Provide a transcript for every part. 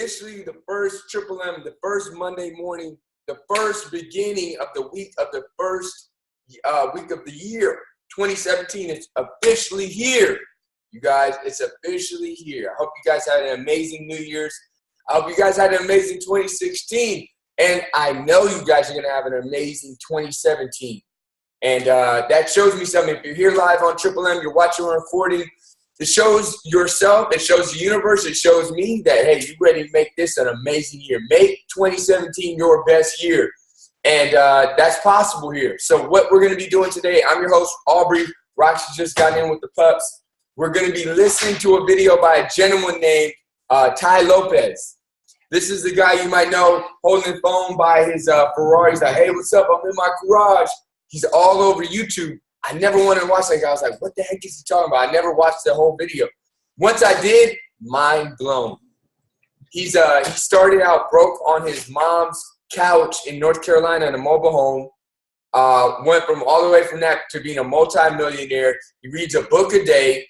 officially the first Triple M, the first Monday morning, the first beginning of the week of the first week of the year. 2017 is officially here. You guys, it's officially here. I hope you guys had an amazing New Year's. I hope you guys had an amazing 2016. And I know you guys are going to have an amazing 2017. And that shows me something. If you're here live on Triple M, you're watching a recording, it shows yourself, it shows the universe, it shows me that, hey, you're ready to make this an amazing year. Make 2017 your best year. And that's possible here. So what we're going to be doing today, I'm your host, Aubrey. Roxy just got in with the pups. We're going to be listening to a video by a gentleman named Lopez. This is the guy you might know holding the phone by his Ferrari. He's like, hey, what's up? I'm in my garage. He's all over YouTube. I never wanted to watch that guy. I was like, what the heck is he talking about? I never watched the whole video. Once I did, mind blown. He started out broke on his mom's couch in North Carolina in a mobile home. Went from all the way from that to being a multi-millionaire. He reads a book a day.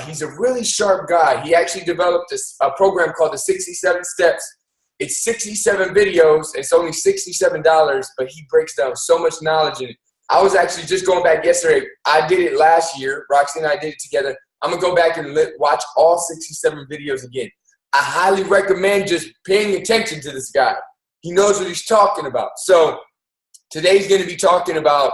He's a really sharp guy. He actually developed a program called the 67 Steps. It's 67 videos. It's only $67, but he breaks down so much knowledge in it. I was actually just going back yesterday. I did it last year. Roxy and I did it together. I'm going to go back and watch all 67 videos again. I highly recommend just paying attention to this guy. He knows what he's talking about. So today he's going to be talking about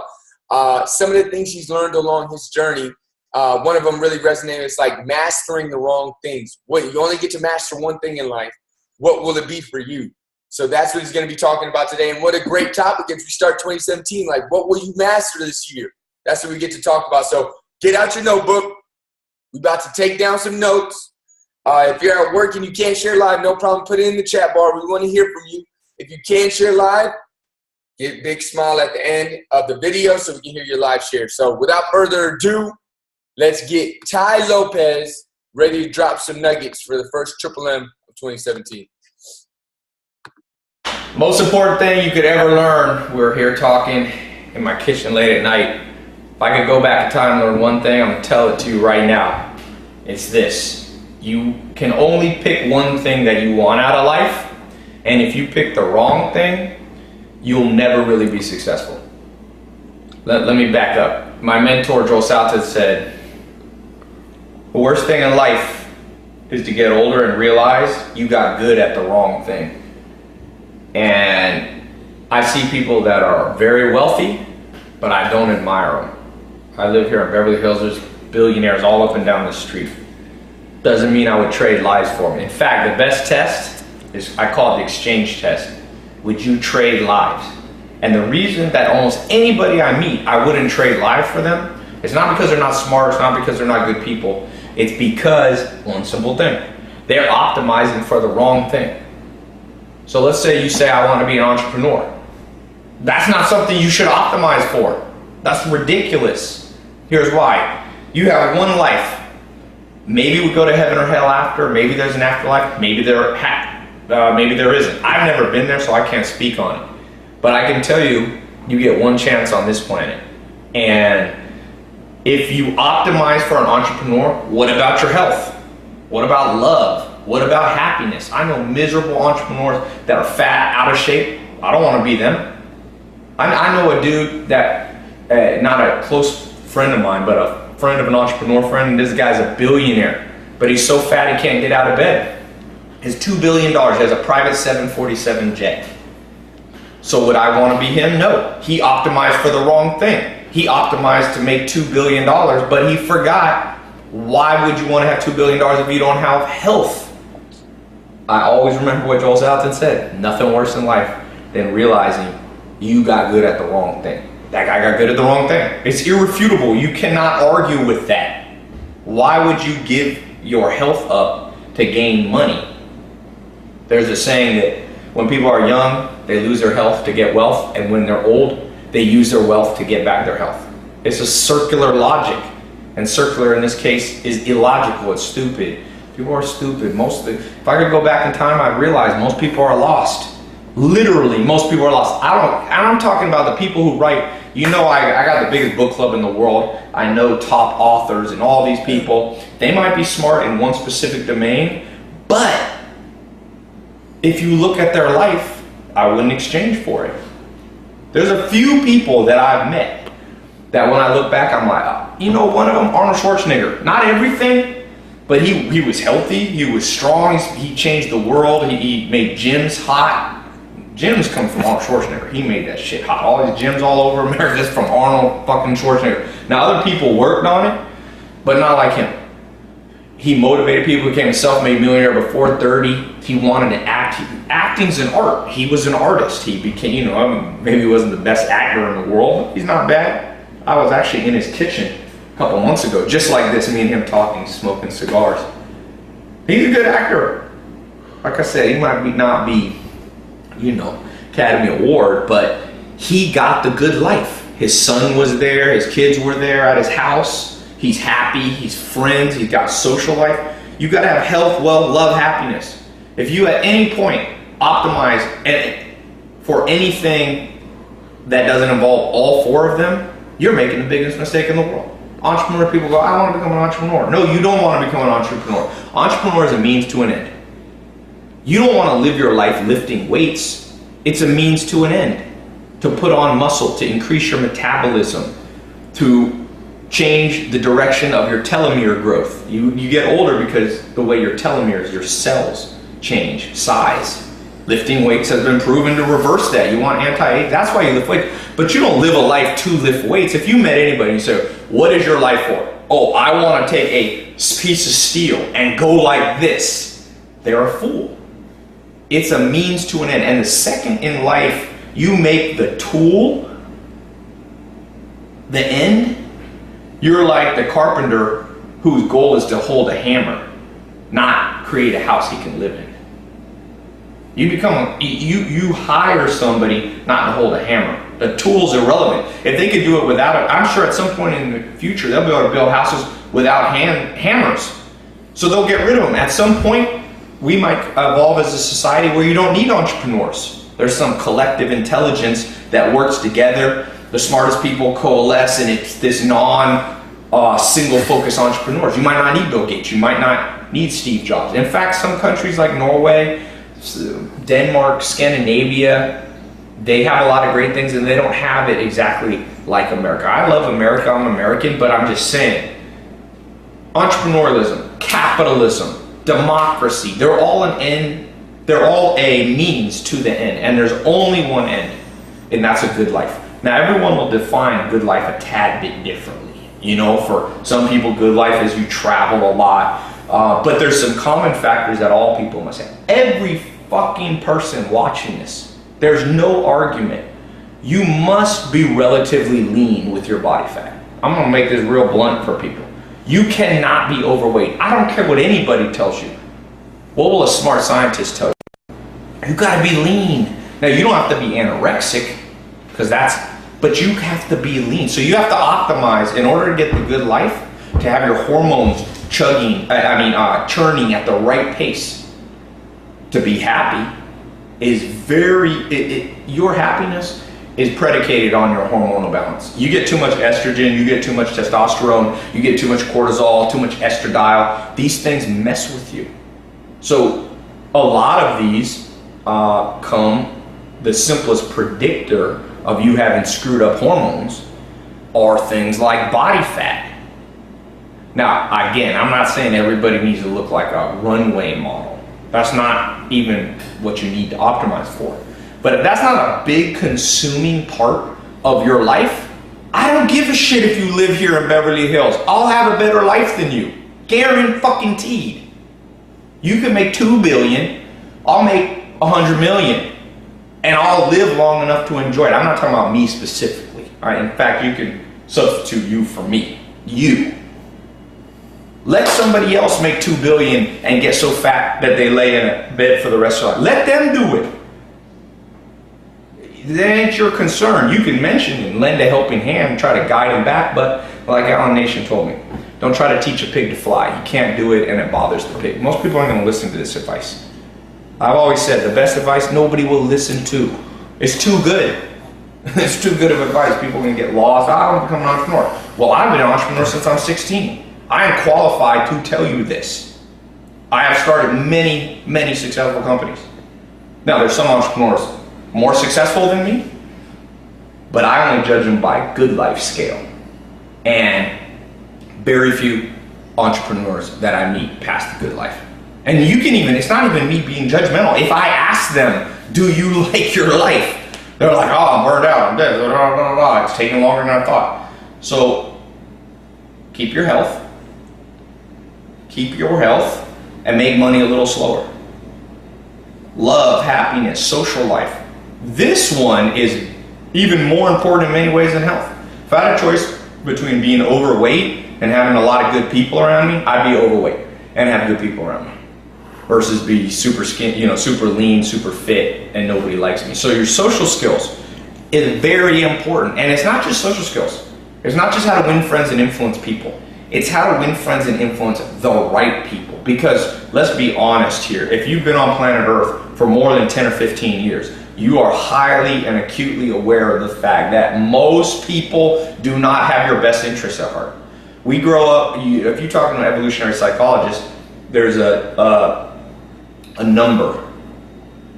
some of the things he's learned along his journey. One of them really resonated. It's like mastering the wrong things. You only get to master one thing in life. What will it be for you? So that's what he's going to be talking about today. And what a great topic as we start 2017. Like, what will you master this year? That's what we get to talk about. So get out your notebook. We're about to take down some notes. If you're at work and you can't share live, no problem. Put it in the chat bar. We want to hear from you. If you can share live, get a big smile at the end of the video so we can hear your live share. So without further ado, let's get Lopez ready to drop some nuggets for the first Triple M of 2017. Most important thing you could ever learn, we're here talking in my kitchen late at night. If I could go back in time and learn one thing, I'm going to tell it to you right now. It's this. You can only pick one thing that you want out of life, and if you pick the wrong thing, you'll never really be successful. Let me back up. My mentor, Joel Salted, said, the worst thing in life is to get older and realize you got good at the wrong thing. And I see people that are very wealthy, but I don't admire them. I live here in Beverly Hills. There's billionaires all up and down the street. Doesn't mean I would trade lives for them. In fact, the best test is, I call it the exchange test. Would you trade lives? And the reason that almost anybody I meet, I wouldn't trade lives for them, it's not because they're not smart, it's not because they're not good people. It's because, one simple thing, they're optimizing for the wrong thing. So let's say you say, I want to be an entrepreneur. That's not something you should optimize for. That's ridiculous. Here's why. You have one life. Maybe we go to heaven or hell after. Maybe there's an afterlife. Maybe there isn't. I've never been there, so I can't speak on it. But I can tell you, you get one chance on this planet. And if you optimize for an entrepreneur, what about your health? What about love? What about happiness? I know miserable entrepreneurs that are fat, out of shape. I don't want to be them. I know a dude that, not a close friend of mine, but a friend of an entrepreneur friend, and this guy's a billionaire, but he's so fat he can't get out of bed. His $2 billion, he has a private 747 jet. So would I want to be him? No. He optimized for the wrong thing. He optimized to make $2 billion, but he forgot, why would you want to have $2 billion if you don't have health? I always remember what Joel Salatin said, nothing worse in life than realizing you got good at the wrong thing. That guy got good at the wrong thing. It's irrefutable. You cannot argue with that. Why would you give your health up to gain money? There's a saying that when people are young, they lose their health to get wealth, and when they're old, they use their wealth to get back their health. It's a circular logic, and circular in this case is illogical. It's stupid. People are stupid. If I could go back in time, I'd realize most people are lost. Literally, most people are lost. I'm talking about the people who write. You know, I got the biggest book club in the world. I know top authors and all these people. They might be smart in one specific domain, but if you look at their life, I wouldn't exchange for it. There's a few people that I've met that when I look back, I'm like, you know, one of them, Arnold Schwarzenegger. Not everything, but he was healthy, he was strong, he changed the world, he made gyms hot. Gyms come from Arnold Schwarzenegger. He made that shit hot. All these gyms all over America is from Arnold fucking Schwarzenegger. Now other people worked on it, but not like him. He motivated people, became a self-made millionaire before 30. He wanted to act. Acting's an art. He was an artist. He became, you know, maybe he wasn't the best actor in the world. He's not bad. I was actually in his kitchen a couple months ago, just like this, me and him talking, smoking cigars. He's a good actor. Like I said, he might not be, you know, Academy Award, but he got the good life. His son was there, his kids were there at his house. He's happy, he's friends, he's got social life. You gotta have health, wealth, love, happiness. If you at any point optimize for anything that doesn't involve all four of them, you're making the biggest mistake in the world. Entrepreneur people go, I want to become an entrepreneur. No, you don't want to become an entrepreneur. Entrepreneur is a means to an end. You don't want to live your life lifting weights. It's a means to an end. To put on muscle, to increase your metabolism, to change the direction of your telomere growth. You get older because the way your telomeres, your cells change size. Lifting weights has been proven to reverse that. You want anti-age, that's why you lift weights. But you don't live a life to lift weights. If you met anybody and you say, what is your life for? Oh, I want to take a piece of steel and go like this. They're a fool. It's a means to an end. And the second in life you make the tool the end, you're like the carpenter whose goal is to hold a hammer, not create a house he can live in. You hire somebody not to hold a hammer. The tool's irrelevant. If they could do it without it, I'm sure at some point in the future they'll be able to build houses without hammers. So they'll get rid of them. At some point, we might evolve as a society where you don't need entrepreneurs. There's some collective intelligence that works together. The smartest people coalesce, and it's this single focus entrepreneurs. You might not need Bill Gates. You might not need Steve Jobs. In fact, some countries like Norway, Denmark, Scandinavia, they have a lot of great things, and they don't have it exactly like America. I love America, I'm American, but I'm just saying, entrepreneurialism, capitalism, democracy, they're all an end, they're all a means to the end, and there's only one end, and that's a good life. Now, everyone will define good life a tad bit differently. You know, for some people, good life is you travel a lot, but there's some common factors that all people must have. Every fucking person watching this, there's no argument. You must be relatively lean with your body fat. I'm gonna make this real blunt for people. You cannot be overweight. I don't care what anybody tells you. What will a smart scientist tell you? You gotta be lean. Now, you don't have to be anorexic, but you have to be lean. So you have to optimize in order to get the good life, to have your hormones churning at the right pace. To be happy is your happiness is predicated on your hormonal balance. You get too much estrogen, you get too much testosterone, you get too much cortisol, too much estradiol. These things mess with you. So a lot of these the simplest predictor of you having screwed up hormones are things like body fat. Now, again, I'm not saying everybody needs to look like a runway model. That's not even what you need to optimize for. But if that's not a big consuming part of your life, I don't give a shit if you live here in Beverly Hills. I'll have a better life than you. Guaranteed. You can make $2 billion, I'll make $100 million. And I'll live long enough to enjoy it. I'm not talking about me specifically. All right? In fact, you can substitute you for me. You. Let somebody else make $2 billion and get so fat that they lay in a bed for the rest of their life. Let them do it. That ain't your concern. You can mention and lend a helping hand and try to guide them back, but like Alan Nation told me, don't try to teach a pig to fly. You can't do it and it bothers the pig. Most people aren't going to listen to this advice. I've always said the best advice nobody will listen to. It's too good. It's too good of advice. People are going to get lost. I want to become an entrepreneur. Well, I've been an entrepreneur since I'm 16. I am qualified to tell you this. I have started many, many successful companies. Now, there's some entrepreneurs more successful than me, but I only judge them by good life scale. And very few entrepreneurs that I meet past the good life. And you can even, it's not even me being judgmental. If I ask them, do you like your life? They're like, oh, I'm burned out, I'm dead, blah, blah, blah, blah. It's taking longer than I thought. So keep your health, and make money a little slower. Love, happiness, social life. This one is even more important in many ways than health. If I had a choice between being overweight and having a lot of good people around me, I'd be overweight and have good people around me versus be super skin, super lean, super fit, and nobody likes me. So your social skills is very important. And it's not just social skills. It's not just how to win friends and influence people. It's how to win friends and influence the right people. Because let's be honest here, if you've been on planet Earth for more than 10 or 15 years, you are highly and acutely aware of the fact that most people do not have your best interests at heart. We grow up, if you're talking to an evolutionary psychologist, there's a number.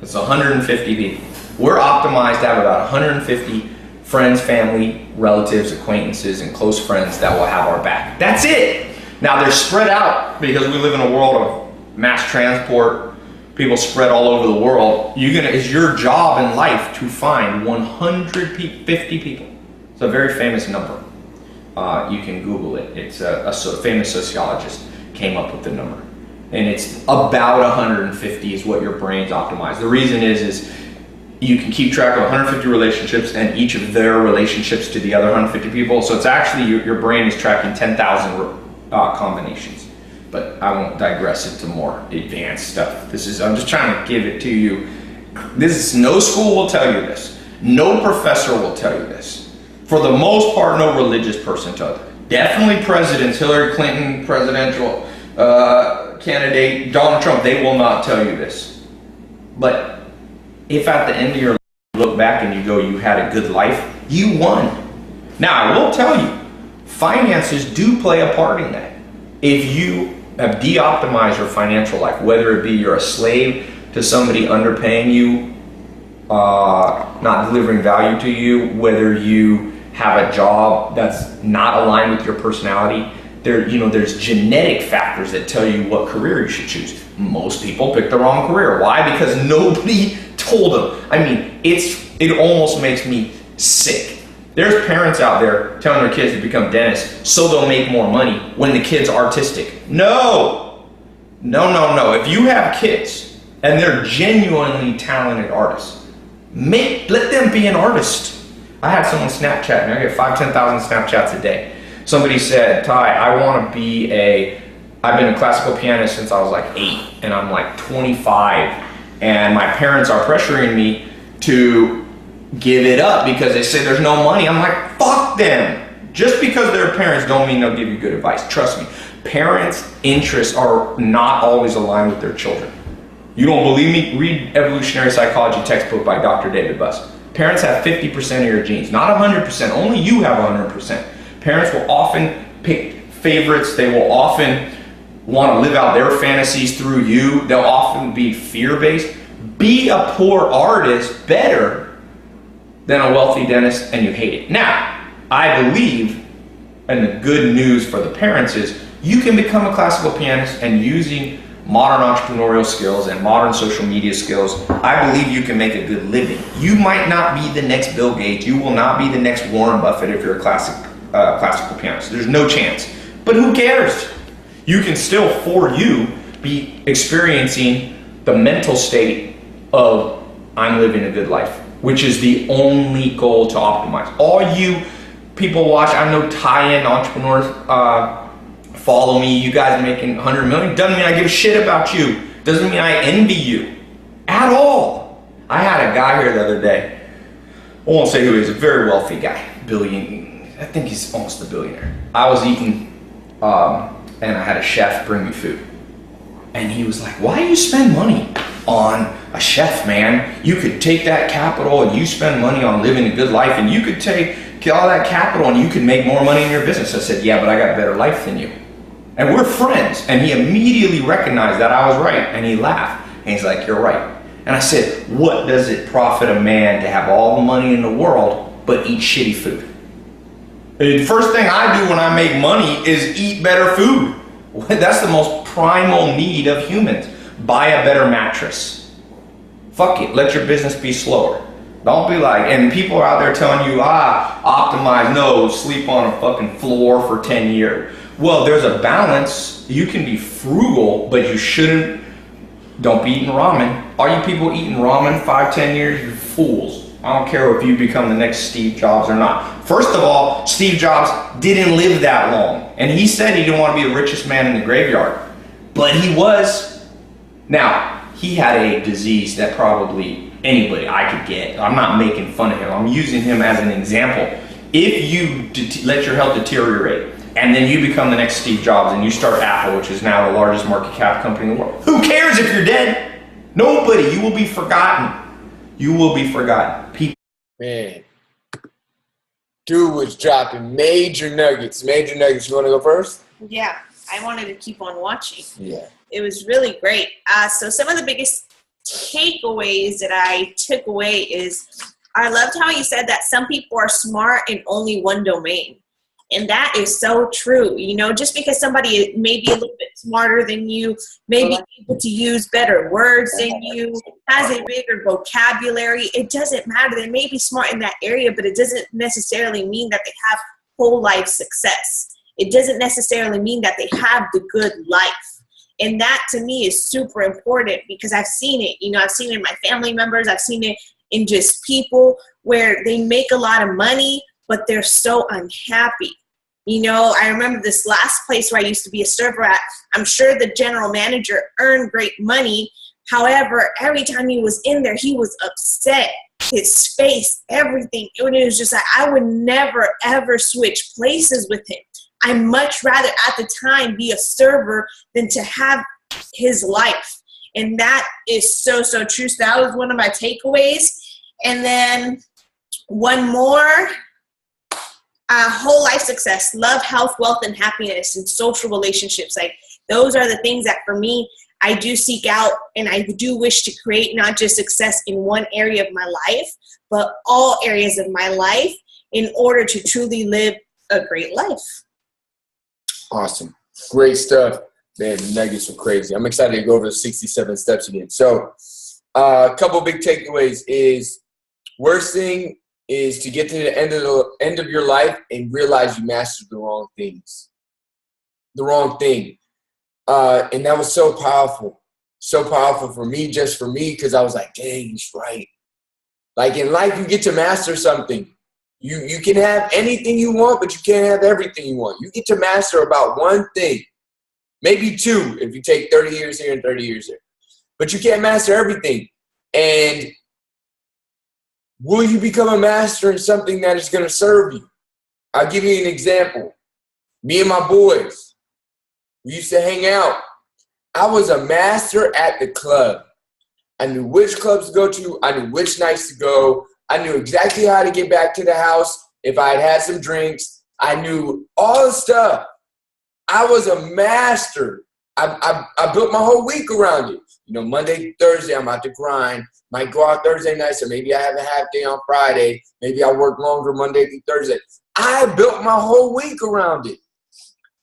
It's 150 people. We're optimized to have about 150 friends, family, relatives, acquaintances, and close friends that will have our back. That's it. Now they're spread out because we live in a world of mass transport, people spread all over the world. It's your job in life to find 150 people. It's a very famous number. You can Google it. It's a famous sociologist came up with the number. And it's about 150 is what your brain's optimized. The reason is you can keep track of 150 relationships and each of their relationships to the other 150 people. So it's actually, your brain is tracking 10,000 combinations. But I won't digress into more advanced stuff. I'm just trying to give it to you. No school will tell you this. No professor will tell you this. For the most part, no religious person tells you. Definitely presidents, Hillary Clinton, presidential candidate, Donald Trump, they will not tell you this. But if at the end of your life you look back and you go, you had a good life, you won. Now, I will tell you, finances do play a part in that. If you have de-optimized your financial life, whether it be you're a slave to somebody underpaying you, not delivering value to you, whether you have a job that's not aligned with your personality, there's genetic factors that tell you what career you should choose. Most people pick the wrong career. Why? Because nobody told them. I mean, it almost makes me sick. There's parents out there telling their kids to become dentists so they'll make more money when the kid's artistic. No. If you have kids and they're genuinely talented artists, let them be an artist. I had someone Snapchat, and I get 5,000 to 10,000 Snapchats a day. Somebody said, Ty, I've been a classical pianist since I was like 8, and I'm like 25, and my parents are pressuring me to give it up because they say there's no money. I'm like, fuck them. Just because they're parents don't mean they'll give you good advice. Trust me. Parents' interests are not always aligned with their children. You don't believe me? Read Evolutionary Psychology textbook by Dr. David Buss. Parents have 50% of your genes, not 100%. Only you have 100%. Parents will often pick favorites. They will often want to live out their fantasies through you. They'll often be fear-based. Be a poor artist better than a wealthy dentist, and you hate it. Now, I believe, and the good news for the parents is, you can become a classical pianist, and using modern entrepreneurial skills and modern social media skills, I believe you can make a good living. You might not be the next Bill Gates. You will not be the next Warren Buffett if you're a classical pianist. There's no chance. But who cares? You can still, for you, be experiencing the mental state of, I'm living a good life, which is the only goal to optimize. All you people watch, I know tie-in entrepreneurs, follow me, you guys are making 100 million. Doesn't mean I give a shit about you. Doesn't mean I envy you at all. I had a guy here the other day. I won't say who he is, a very wealthy guy, I think he's almost a billionaire. I was eating, and I had a chef bring me food. And he was like, why do you spend money on a chef, man? You could take that capital and you spend money on living a good life, and you could take all that capital and you could make more money in your business. I said, yeah, but I got a better life than you. And we're friends. And he immediately recognized that I was right, and he laughed. And he's like, you're right. And I said, what does it profit a man to have all the money in the world but eat shitty food? The first thing I do when I make money is eat better food. That's the most primal need of humans. Buy a better mattress. Fuck it, let your business be slower. Don't be like, and people are out there telling you, optimize, no, sleep on a fucking floor for 10 years. Well, there's a balance. You can be frugal, but you shouldn't. Don't be eating ramen. All you people eating ramen 5-10 years, you're fools. I don't care if you become the next Steve Jobs or not. First of all, Steve Jobs didn't live that long. And he said he didn't want to be the richest man in the graveyard. But he was. Now, he had a disease that probably anybody I could get. I'm not making fun of him. I'm using him as an example. If you let your health deteriorate, and then you become the next Steve Jobs and you start Apple, which is now the largest market cap company in the world. Who cares if you're dead? Nobody. You will be forgotten. You will be forgotten. People. Man. Dude was dropping major nuggets. Major nuggets. You want to go first? Yeah. I wanted to keep on watching. Yeah. It was really great. So some of the biggest takeaways that I took away is I loved how you said that some people are smart in only one domain. And that is so true. You know, just because somebody may be a little bit smarter than you, may be able to use better words than you, has a bigger vocabulary, it doesn't matter. They may be smart in that area, but it doesn't necessarily mean that they have whole life success. It doesn't necessarily mean that they have the good life. And that to me is super important because I've seen it. You know, I've seen it in my family members. I've seen it in just people where they make a lot of money, but they're so unhappy. You know, I remember this last place where I used to be a server at. I'm sure the general manager earned great money. However, every time he was in there, he was upset. His face, everything. It was just like, I would never, ever switch places with him. I'd much rather at the time be a server than to have his life. And that is so, so true. So that was one of my takeaways. And then one more. Whole life success, love, health, wealth, and happiness, and social relationships. Like those are the things that for me, I do seek out and I do wish to create not just success in one area of my life, but all areas of my life in order to truly live a great life. Awesome. Great stuff. Man, the nuggets were crazy. I'm excited to go over the 67 steps again. So a couple big takeaways is worst thing is to get to the end of your life and realize you mastered the wrong things. The wrong thing. And that was so powerful. So powerful for me, just for me, because I was like, dang, he's right. Like in life, you get to master something. You can have anything you want, but you can't have everything you want. You get to master about one thing. Maybe two if you take 30 years here and 30 years there. But you can't master everything. And will you become a master in something that is going to serve you? I'll give you an example. Me and my boys, we used to hang out. I was a master at the club. I knew which clubs to go to. I knew which nights to go. I knew exactly how to get back to the house if I had some drinks. I knew all the stuff. I was a master. I built my whole week around it. You know, Monday, Thursday, I'm out to grind. Might go out Thursday night, so maybe I have a half day on Friday. Maybe I work longer Monday through Thursday. I built my whole week around it.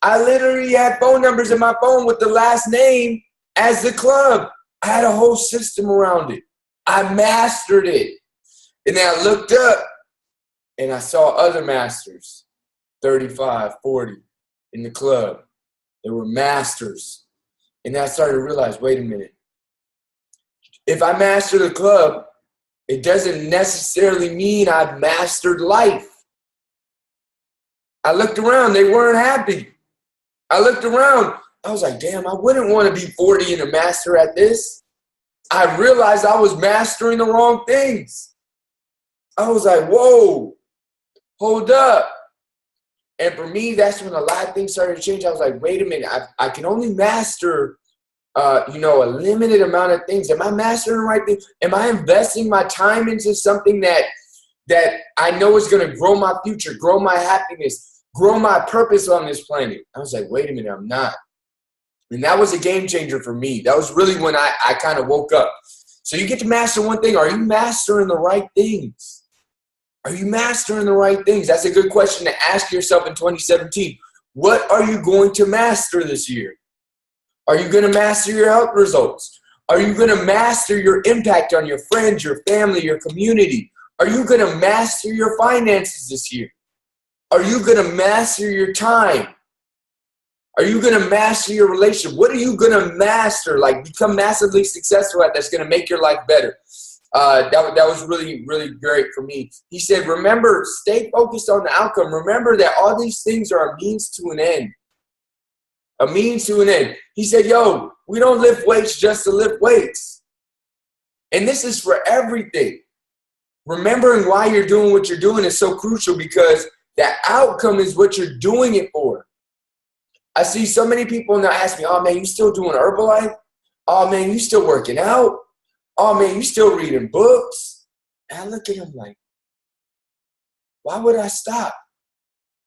I literally had phone numbers in my phone with the last name as the club. I had a whole system around it. I mastered it. And then I looked up and I saw other masters, 35, 40 in the club. They were masters. And then I started to realize, wait a minute. If I master the club, it doesn't necessarily mean I've mastered life. I looked around, they weren't happy. I looked around, I was like, damn, I wouldn't want to be 40 and a master at this. I realized I was mastering the wrong things. I was like, whoa, hold up. And for me, that's when a lot of things started to change. I was like, wait a minute, I can only master a limited amount of things. Am I mastering the right thing? Am I investing my time into something that I know is going to grow my future, grow my happiness, grow my purpose on this planet? I was like, wait a minute, I'm not. And that was a game changer for me. That was really when I kind of woke up. So you get to master one thing. Are you mastering the right things? Are you mastering the right things? That's a good question to ask yourself in 2017. What are you going to master this year? Are you going to master your health results? Are you going to master your impact on your friends, your family, your community? Are you going to master your finances this year? Are you going to master your time? Are you going to master your relationship? What are you going to master? Like, become massively successful at that's going to make your life better. That was really, really great for me. He said, remember, stay focused on the outcome. Remember that all these things are a means to an end. A means to an end. He said, yo, we don't lift weights just to lift weights. And this is for everything. Remembering why you're doing what you're doing is so crucial, because that outcome is what you're doing it for. I see so many people now ask me, oh man, you still doing Herbalife? Oh man, you still working out? Oh man, you still reading books? And I look at them like, why would I stop?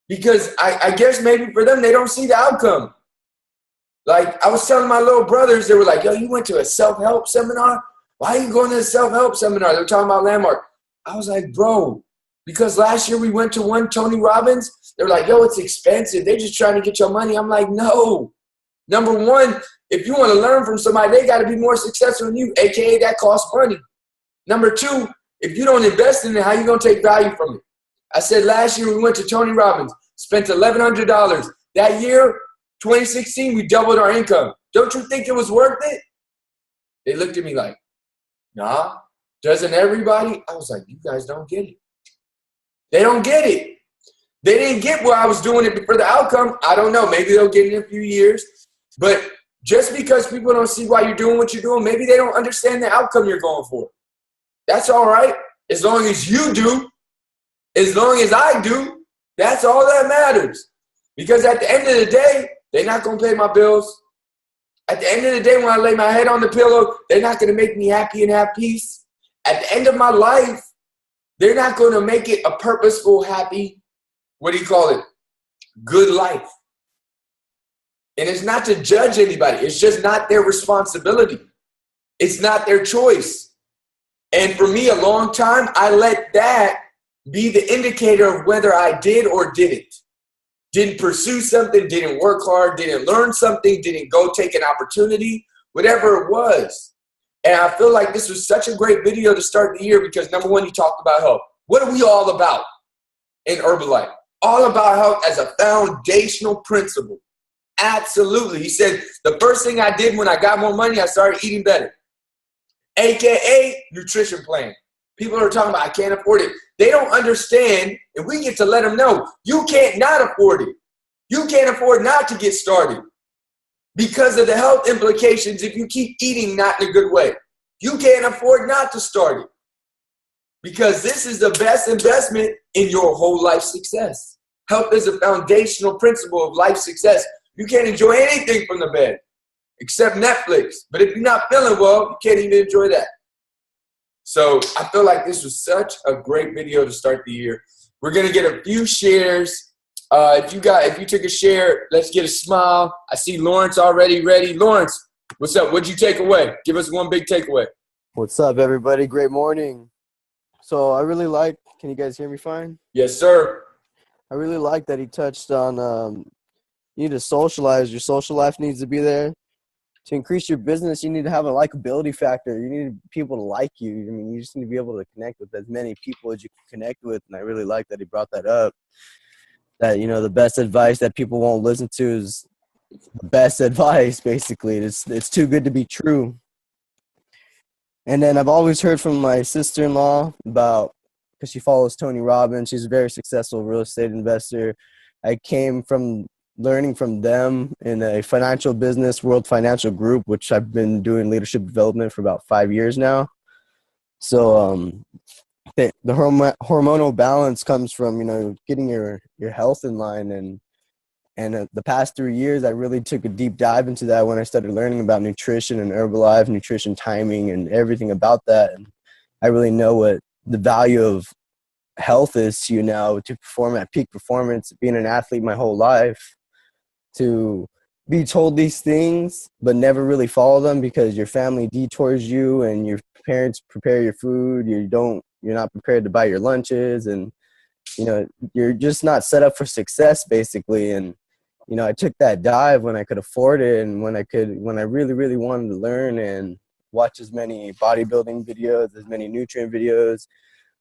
Because I guess maybe for them, they don't see the outcome. Like, I was telling my little brothers, they were like, yo, you went to a self-help seminar? Why are you going to a self-help seminar? They were talking about Landmark. I was like, bro, because last year we went to one, Tony Robbins. They were like, yo, it's expensive. They're just trying to get your money. I'm like, no. Number one, if you want to learn from somebody, they got to be more successful than you, AKA that costs money. Number two, if you don't invest in it, how you going to take value from it? I said last year we went to Tony Robbins, spent $1,100. That year, 2016, we doubled our income. Don't you think it was worth it? They looked at me like, nah, doesn't everybody? I was like, you guys don't get it. They don't get it. They didn't get why I was doing it for the outcome. I don't know. Maybe they'll get it in a few years. But just because people don't see why you're doing what you're doing, maybe they don't understand the outcome you're going for. That's all right. As long as you do, as long as I do, that's all that matters. Because at the end of the day, they're not going to pay my bills. At the end of the day, when I lay my head on the pillow, they're not going to make me happy and have peace. At the end of my life, they're not going to make it a purposeful, happy, what do you call it? Good life. And it's not to judge anybody. It's just not their responsibility. It's not their choice. And for me, a long time, I let that be the indicator of whether I did or didn't. Didn't pursue something, didn't work hard, didn't learn something, didn't go take an opportunity, whatever it was. And I feel like this was such a great video to start the year because, number one, you talked about health. What are we all about in Herbalife? All about health as a foundational principle. Absolutely. He said, the first thing I did when I got more money, I started eating better. AKA nutrition plan. People are talking about, I can't afford it. They don't understand, and we get to let them know, you can't not afford it. You can't afford not to get started because of the health implications if you keep eating not in a good way. You can't afford not to start it because this is the best investment in your whole life success. Health is a foundational principle of life success. You can't enjoy anything from the bed except Netflix. But if you're not feeling well, you can't even enjoy that. So I feel like this was such a great video to start the year. We're going to get a few shares. If you took a share, let's get a smile. I see Lawrence already ready. Lawrence, what's up? What'd you take away? Give us one big takeaway. What's up, everybody? Great morning. So I really like, can you guys hear me fine? Yes, sir. I really like that he touched on you need to socialize. Your social life needs to be there. To increase your business, you need to have a likability factor. You need people to like you. I mean, you just need to be able to connect with as many people as you can connect with. And I really like that he brought that up. That, you know, the best advice that people won't listen to is the best advice, basically. It's too good to be true. And then I've always heard from my sister-in-law about, because she follows Tony Robbins. She's a very successful real estate investor. I came from learning from them in a financial business, World Financial Group, which I've been doing leadership development for about 5 years now. So the hormonal balance comes from, you know, getting your health in line. And the past 3 years, I really took a deep dive into that when I started learning about nutrition and Herbalife, nutrition timing, and everything about that. And I really know what the value of health is to you now, to perform at peak performance, being an athlete my whole life, to be told these things but never really follow them because your family detours you and your parents prepare your food. You're not prepared to buy your lunches, and you're just not set up for success, basically. And I took that dive when I could afford it, and when I really, really wanted to learn and watch as many bodybuilding videos, as many nutrient videos,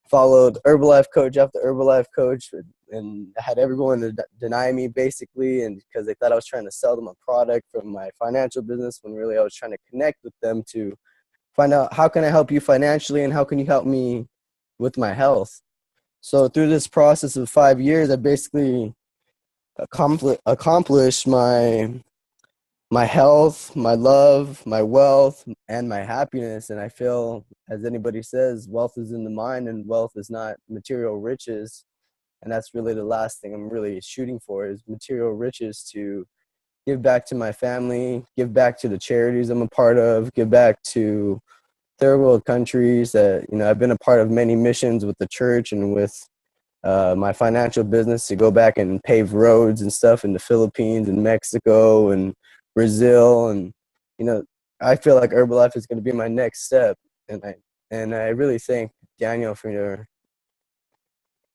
followed Herbalife coach after Herbalife coach, and I had everyone deny me, basically, and because they thought I was trying to sell them a product from my financial business, when really I was trying to connect with them to find out, how can I help you financially, and how can you help me with my health? So through this process of 5 years, I basically accomplished my health, my love, my wealth, and my happiness. And I feel, as anybody says, wealth is in the mind, and wealth is not material riches. And that's really the last thing I'm really shooting for, is material riches, to give back to my family, give back to the charities I'm a part of, give back to third world countries. That I've been a part of many missions with the church and with my financial business, to go back and pave roads and stuff in the Philippines and Mexico and Brazil. And I feel like Herbalife is going to be my next step, and I really thank Daniel for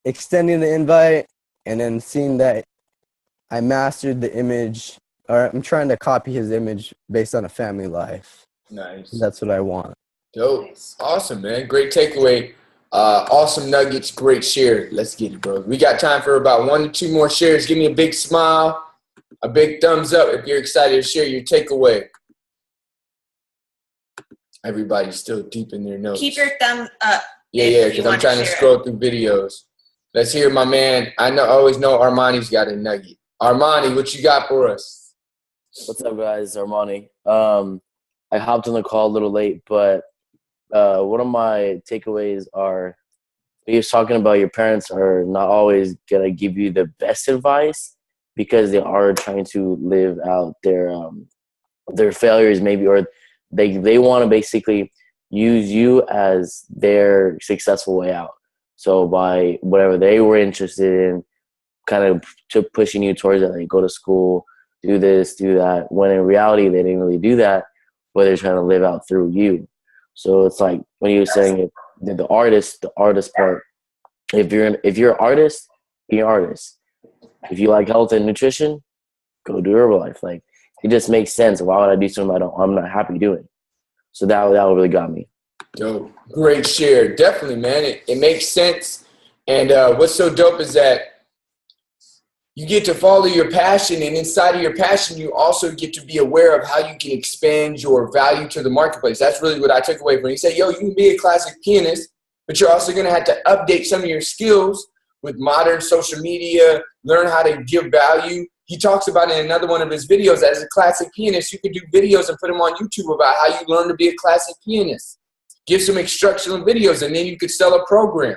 extending the invite, and then seeing that I mastered the image, or I'm trying to copy his image based on a family life. Nice. That's what I want. Dope. Awesome, man. Great takeaway. Awesome nuggets. Great share. Let's get it, bro. We got time for about 1 to 2 more shares. Give me a big smile, a big thumbs up if you're excited to share your takeaway. Everybody's still deep in their notes. Keep your thumb up. Yeah, because I'm trying to scroll through videos. Let's hear my man. I always know Armani's got a nugget. Armani, what you got for us? What's up, guys? Armani. I hopped on the call a little late, but one of my takeaways are, he was talking about your parents are not always going to give you the best advice, because they are trying to live out their failures, maybe, or they want to basically use you as their successful way out. So by whatever they were interested in, kind of pushing you towards it, like go to school, do this, do that, when in reality they didn't really do that, but they're trying to live out through you. So it's like when you were saying it, the artist part, if you're an artist, be an artist. If you like health and nutrition, go do Herbalife. Like, it just makes sense. Why would I do something I'm not happy doing? So that really got me. Dope. Great share. Definitely, man. It makes sense. And what's so dope is that you get to follow your passion, and inside of your passion, you also get to be aware of how you can expand your value to the marketplace. That's really what I took away from it. He said, you can be a classic pianist, but you're also going to have to update some of your skills with modern social media, learn how to give value. He talks about in another one of his videos, as a classic pianist, you can do videos and put them on YouTube about how you learn to be a classic pianist. Give some instructional videos, and then you could sell a program.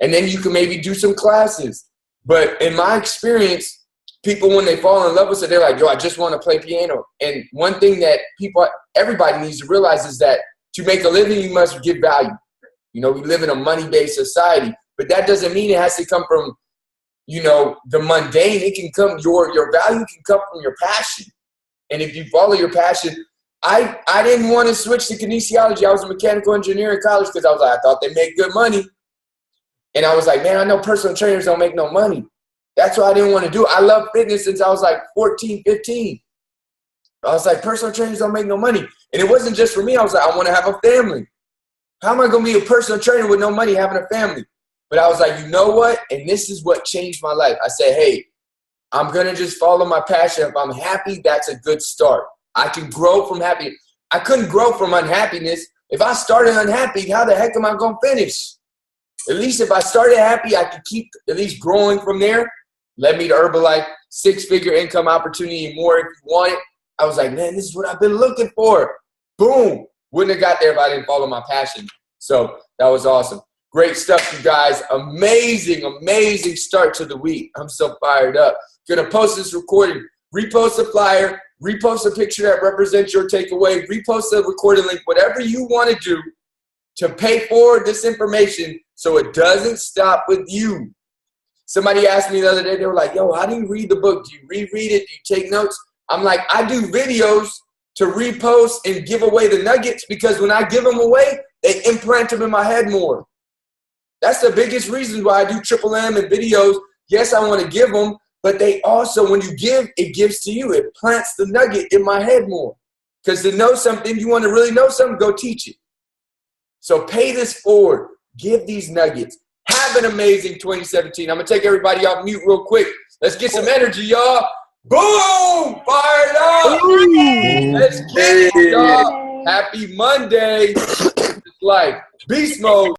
And then you can maybe do some classes. But in my experience, people, when they fall in love with it, they're like, I just want to play piano. And one thing that everybody needs to realize is that to make a living, you must give value. We live in a money-based society, but that doesn't mean it has to come from, the mundane. It can come, your value can come from your passion. And if you follow your passion, I didn't want to switch to kinesiology. I was a mechanical engineer in college because I thought they make good money. And I was like, man, I know personal trainers don't make no money. That's why I didn't want to do it. I love fitness since I was like 14, 15. I was like, personal trainers don't make no money. And it wasn't just for me. I was like, I want to have a family. How am I going to be a personal trainer with no money having a family? But I was like, you know what? And this is what changed my life. I said, hey, I'm going to just follow my passion. If I'm happy, that's a good start. I can grow from happiness. I couldn't grow from unhappiness. If I started unhappy, how the heck am I going to finish? At least if I started happy, I could keep at least growing from there. Led me to Herbalife, 6-figure income opportunity and more if you want it. I was like, man, this is what I've been looking for. Boom. Wouldn't have got there if I didn't follow my passion. So that was awesome. Great stuff, you guys. Amazing, amazing start to the week. I'm so fired up. Going to post this recording. Repost a flyer. Repost a picture that represents your takeaway. Repost a recording link. Whatever you want to do to pay forward this information so it doesn't stop with you. Somebody asked me the other day, they were like, yo, how do you read the book? Do you reread it? Do you take notes? I'm like, I do videos to repost and give away the nuggets, because when I give them away, They implant them in my head more. That's the biggest reason why I do Triple M and videos. Yes, I want to give them, but they also, when you give, it gives to you. It plants the nugget in my head more. Because to know something, you want to really know something, go teach it. So pay this forward. Give these nuggets. Have an amazing 2017. I'm going to take everybody off mute real quick. Let's get some energy, y'all. Boom! Fired up! Let's get it, y'all. Happy Monday. It's like beast mode.